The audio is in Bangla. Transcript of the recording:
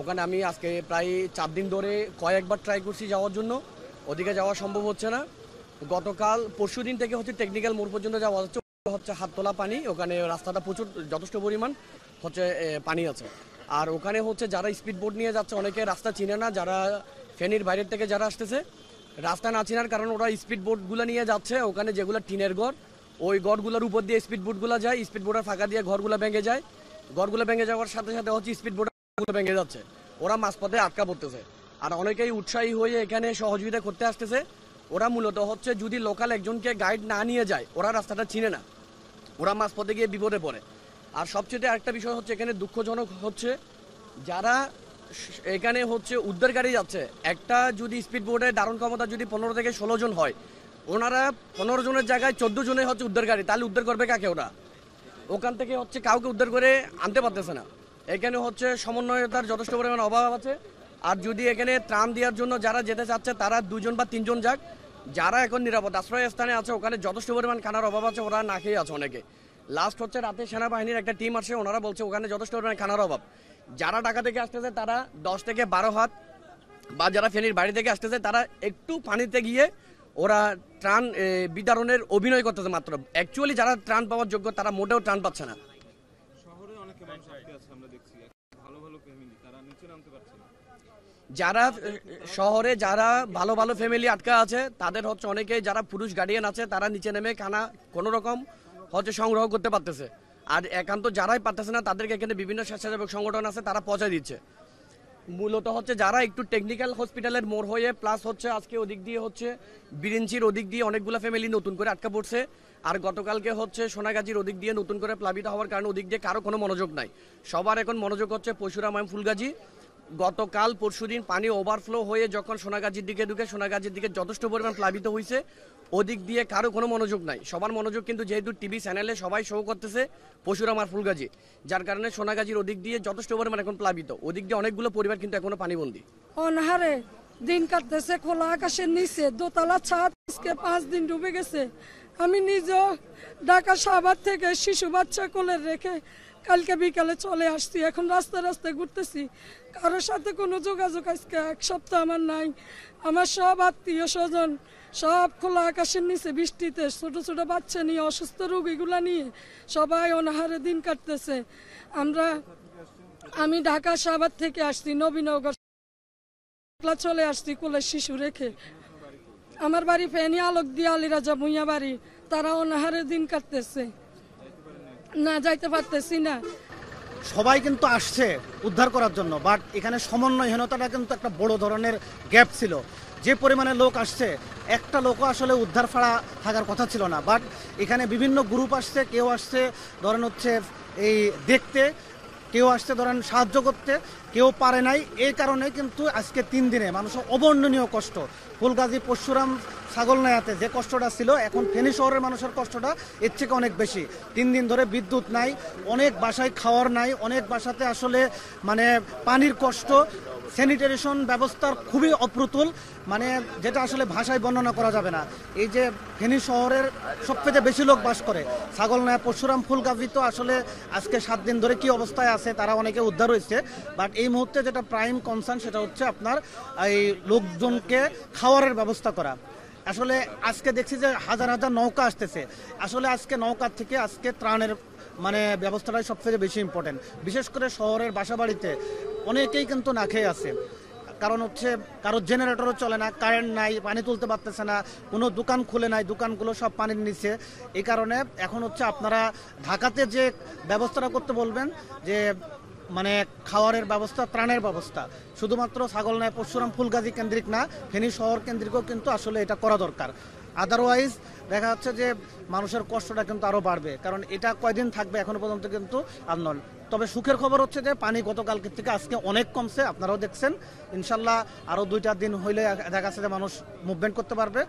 ওখানে আমি আজকে প্রায় 4 দিন ধরে কয়েকবার ট্রাই করছি যাওয়ার জন্য, ওদিকে যাওয়া সম্ভব হচ্ছে না। গতকাল পরশু দিন থেকে হচ্ছে টেকনিক্যাল মোড় পর্যন্ত যাওয়া হচ্ছে হাত তোলা পানি, ওখানে রাস্তাটা প্রচুর যথেষ্ট পরিমাণ হচ্ছে পানি আছে। আর ওখানে হচ্ছে যারা স্পিড বোট নিয়ে যাচ্ছে অনেকে রাস্তা চিনে না, যারা ফেনীর বাইরের থেকে যারা আসতেছে রাস্তা না চিনার কারণে ওরা স্পিড বোটগুলো নিয়ে যাচ্ছে, ওখানে যেগুলো টিনের ঘর ওই ঘরগুলোর উপর দিয়ে স্পিড বোটগুলো যায়, স্পিড বোটের ফাঁকা দিয়ে ঘরগুলো ভেঙে যায়, ঘরগুলো ভেঙে যাওয়ার সাথে সাথে হচ্ছে স্পিড বোটগুলো ভেঙে যাচ্ছে, ওরা মাঝপথে আটকা পড়তেছে। আর অনেকেই উৎসাহী হয়ে এখানে সহযোগিতা করতে আসতেছে। ওরা মূলত হচ্ছে যদি লোকাল একজনকে গাইড না নিয়ে যায় ওরা রাস্তাটা চিনে না, ওরা মাঝপথে গিয়ে বিপদে পড়ে। আর সবচেয়ে আরেকটা বিষয় হচ্ছে এখানে দুঃখজনক হচ্ছে যারা এখানে হচ্ছে উদ্ধার গাড়ি যাচ্ছে, একটা যদি স্পিড বোটের ধারণ ক্ষমতা যদি 15 থেকে 16 জন হয়, ওনারা 15 জনের জায়গায় 14 জনে হচ্ছে উদ্ধার গাড়ি, তাহলে উদ্ধার করবে কাকে? ওরা ওখান থেকে হচ্ছে কাউকে উদ্ধার করে আনতে পারতেছে না। এখানে হচ্ছে সমন্বয়তার যথেষ্ট পরিমাণ অভাব আছে। আর যদি এখানে ত্রাণ দেওয়ার জন্য যারা যেতে চাচ্ছে তারা 2 জন বা 3 জন যাক, যারা এখন নিরাপদ আশ্রয় স্থানে আছে ওখানে যথেষ্ট পরিমাণ খানার অভাব আছে, ওরা না খেয়ে আছে অনেকে। লাস্ট হচ্ছে রাতে সেনাবাহিনীর একটা টিম আসে, ওনারা বলছে ওখানে যথেষ্ট পরিমাণ খানার অভাব। যারা ঢাকা থেকে আসতেছে তারা 10 থেকে 12 হাত, বা যারা ফেনীর বাড়ি থেকে আসতেছে তারা একটু পানিতে গিয়ে ওরা ত্রাণ বিতরণের অভিনয় করতেছে মাত্র। অ্যাকচুয়ালি যারা ত্রাণ পাওয়ার যোগ্য তারা মোটেও ত্রাণ পাচ্ছে না। শহরে অনেকে মানুষ আটকে আছে, আমরা দেখছি ভালো ভালো ফ্যামিলি তারা নিচে নামতে পারছে না। যারা শহরে যারা ভালো ভালো ফ্যামিলি আটকা আছে তাদের হচ্ছে অনেকে যারা পুরুষ গার্ডিয়ান আছে তারা নিচে নেমে খানা কোনো রকম হচ্ছে সংগ্রহ করতে পারতেছে। আর একান্ত যারাই পারতেছে না তাদেরকে এখানে বিভিন্ন স্বেচ্ছাসেবক সংগঠন আছে তারা পৌঁছায় দিচ্ছে। মূলত হচ্ছে যারা একটু টেকনিক্যাল হসপিটালের মোড় হয়ে প্লাস হচ্ছে আজকে ওদিক দিয়ে হচ্ছে বিরিঞ্চির ওদিক দিয়ে অনেকগুলো ফ্যামিলি নতুন করে আটকা পড়ছে। আর গতকালকে হচ্ছে সোনাগাজীর ওদিক দিয়ে নতুন করে প্লাবিত হওয়ার কারণে ওদিক দিয়ে কারো কোনো মনোযোগ নাই, সবার এখন মনোযোগ হচ্ছে পরশুরাম ফুলগাজী। গতকাল পরশুদিন পানি ওভারফ্লো হয়ে যখন সোনাগাজীর দিকে ঢুকে সোনাগাজীর দিকে যথেষ্ট পরিমাণ প্লাবিত হয়েছে, ওদিক দিয়ে কারো কোনো মনোযোগ নাই। সবার মনোযোগ কিন্তু যেহেতু টিভি চ্যানেলে সবাই শো করতেছে পরশুরাম আর ফুলগাজী, যার কারণে সোনাগাজীর ওদিক দিয়ে যথেষ্ট পরিমাণ এখন প্লাবিত, ওদিক দিয়ে অনেকগুলো পরিবার কিন্তু এখনো পানিবন্দী। অনাহারে দিন কাটতেছে, খোলা আকাশের নিচে দোতলা ছাদ, আজকে 5 দিন ডুবে গেছে। আমি নিজেও ঢাকা শাহবাগ থেকে শিশু বাচ্চা কোলে রেখে কালকে বিকালে চলে আসছি, এখন রাস্তায় রাস্তায় ঘুরতেছি, কারোর সাথে কোনো যোগাযোগ আজকে 1 সপ্তাহ আমার নাই। আমার সব আত্মীয় স্বজন সব খোলা আকাশের নিচে বৃষ্টিতে ছোট ছোট বাচ্চা নিয়ে অসুস্থ রোগীগুলা নিয়ে সবাই অনাহারে দিন কাটতেছে। আমি ঢাকা শাহবাগ থেকে আসছি, নবীনগর চলে আসছি কোলে শিশু রেখে। আমার বাড়ি ফেনী আলোক দিয়ে আলীরাজা ভুঁইয়া বাড়ি, তারা অনাহারে দিন কাটতেছে, না যাইতে পারতেছি না। সবাই কিন্তু আসছে উদ্ধার করার জন্য, বাট এখানে সমন্বয়হীনতাটা কিন্তু একটা বড় ধরনের গ্যাপ ছিল। যে পরিমাণে লোক আসছে একটা লোকও আসলে উদ্ধার ফাড়া থাকার কথা ছিল না, বাট এখানে বিভিন্ন গ্রুপ আসছে, কেউ আসছে ধরেন হচ্ছে এই দেখতে, কেউ আসছে ধরেন সাহায্য করতে, কেউ পারে নাই। এই কারণে কিন্তু আজকে 3 দিনে মানুষের অবর্ণনীয় কষ্ট। ফুলগাজী পরশুরাম ছাগলনাইয়াতে যে কষ্টটা ছিল এখন ফেনী শহরের মানুষের কষ্টটা এর থেকে অনেক বেশি। 3 দিন ধরে বিদ্যুৎ নাই, অনেক বাসায় খাওয়ার নাই, অনেক বাসাতে আসলে মানে পানির কষ্ট, স্যানিটেশন ব্যবস্থার খুবই অপ্রতুল, মানে যেটা আসলে ভাষায় বর্ণনা করা যাবে না। এই যে ফেনী শহরের সবচেয়ে বেশি লোক বাস করে ছাগলনাইয়া পরশুরাম ফুলগাজী, তো আসলে আজকে 7 দিন ধরে কি অবস্থায় আছে তারা অনেকে উদ্ধার হয়েছে। বাট এই মুহূর্তে যেটা প্রাইম কনসার্ন সেটা হচ্ছে আপনার এই লোকজনকে খাওয়ারের ব্যবস্থা করা। আসলে আজকে দেখছি যে হাজার হাজার নৌকা আসতেছে, আসলে আজকে নৌকার থেকে আজকে ত্রাণের মানে ব্যবস্থাটাই সবচেয়ে বেশি ইম্পর্টেন্ট। বিশেষ করে শহরের বাসাবাড়িতে অনেকেই কিন্তু না খেয়ে আছে, কারণ হচ্ছে কারো জেনারেটরও চলে না, কারেন্ট নাই, পানি তুলতে পারতেছে না, কোনো দোকান খুলে নাই, দোকানগুলো সব পানির নিচে। এই কারণে এখন হচ্ছে আপনারা ঢাকাতে যে ব্যবস্থাটা করতে বলবেন যে মানে খাওয়ারের ব্যবস্থা, ত্রাণের ব্যবস্থা, শুধুমাত্র ছাগলনাইয়া পরশুরাম ফুলগাজী কেন্দ্রিক না, ফেনী শহর কেন্দ্রিকও কিন্তু আসলে এটা করা দরকার। আদারওয়াইজ দেখা যাচ্ছে যে মানুষের কষ্টটা কিন্তু আরও বাড়বে, কারণ এটা কয়দিন থাকবে এখনো পর্যন্ত কিন্তু আন্দোলন। তবে সুখের খবর হচ্ছে যে পানি গতকালকে থেকে আজকে অনেক কমছে, আপনারাও দেখছেন। ইনশাল্লাহ আরও 2টা দিন হইলে দেখা যাচ্ছে যে মানুষ মুভমেন্ট করতে পারবে।